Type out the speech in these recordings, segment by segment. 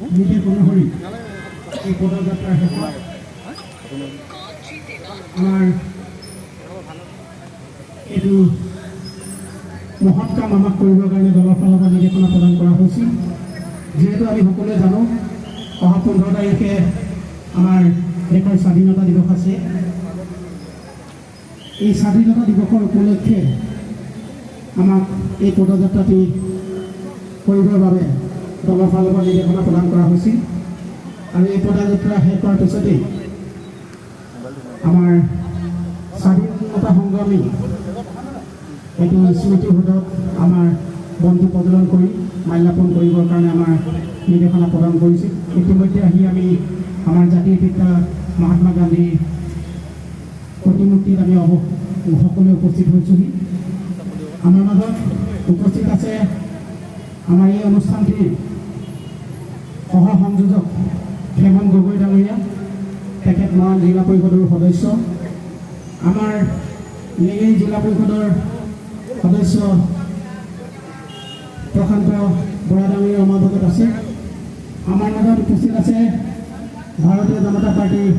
নিৰ্দেশ অনুসৰি এই পদযাত্ৰাৰ শেষত আমাৰ এইটো মহৎ কাম আমাক কৰিবৰ কাৰণে দলৰ ফালৰ পৰা নিৰ্দেশনা প্ৰদান কৰা হৈছিল। যিহেতু আমি সকলোৱে জানো অহা 15 তাৰিখে আমাৰ দেশৰ স্বাধীনতা দিৱস আছে। এই স্বাধীনতা দিৱসৰ উপলক্ষে আমাক এই পদযাত্ৰাটি কৰিবৰ বাবে দলৰ ফালৰ পৰা নিৰ্দেশনা প্ৰদান কৰা হৈছিল। আৰু এই পদযাত্ৰা শেষ কৰাৰ পিছতেই আমাৰ স্বাধীনতা সংগ্ৰামী এইটো স্মৃতিসৌধত আমাৰ বন্তি প্ৰজ্বলন কৰি মাল্যাৰ্পণ কৰিবৰ কাৰণে আমাৰ নিৰ্দেশনা প্ৰদান কৰিছিল। ইতিমধ্যে আহি আমি আমাৰ জাতিৰ পিতা মহাত্মা গান্ধীৰ প্ৰতিমূৰ্তিত আমি সকলোৱে উপস্থিত হৈছোহি। আমাৰ মাজত উপস্থিত আছে আমাৰ এই অনুষ্ঠানটিৰ সহ সংযোজক খেমন গগৈ ডাঙৰীয়া, তেখেত মৰাণ জিলা পৰিষদৰ সদস্য। আমাৰ নেঙেৰী জিলা পৰিষদৰ সদস্য প্ৰশান্ত বৰা ডাঙৰীয়া আমাৰ মাজত আছে। আমাৰ মাজত উপস্থিত আছে ভাৰতীয় জনতা পাৰ্টীৰ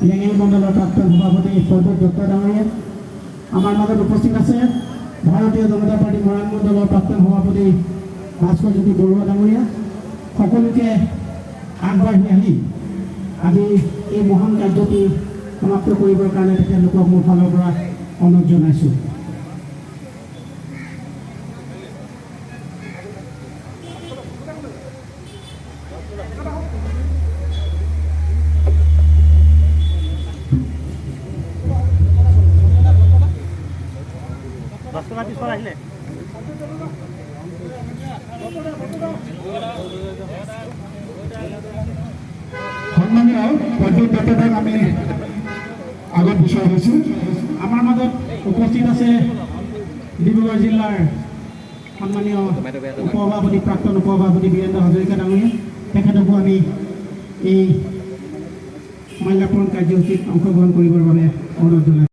নেঙেৰী মণ্ডলৰ প্ৰাক্তন সভাপতি সৌৰভ দত্ত ডাঙৰীয়া। আমাৰ মাজত উপস্থিত আছে ভাৰতীয় জনতা পাৰ্টী মৰাণ মণ্ডলৰ প্ৰাক্তন সভাপতি ভাস্কৰ জ্যোতি বৰুৱা ডাঙৰীয়া। সকলোকে আগবাঢ়ি আহি আজি এই মহান কাৰ্যটি সমাপ্ত কৰিবৰ কাৰণে তেখেতলোকক মোৰ ফালৰ পৰা অনুৰোধ জনাইছোঁ। সন্মানীয় প্ৰদ্যুৎ দত্তক আমি আগত বিচৰা হৈছোঁ। আমাৰ মাজত উপস্থিত আছে ডিব্ৰুগড় জিলাৰ সন্মানীয় উপসভাপতি প্ৰাক্তন উপসভাপতি বীৰেন্দ্ৰ হাজৰিকা ডাঙৰীয়া। তেখেতকো আমি এই মাল্যাৰ্পণ কাৰ্যসূচীত অংশগ্ৰহণ কৰিবৰ বাবে অনুৰোধ জনাইছোঁ।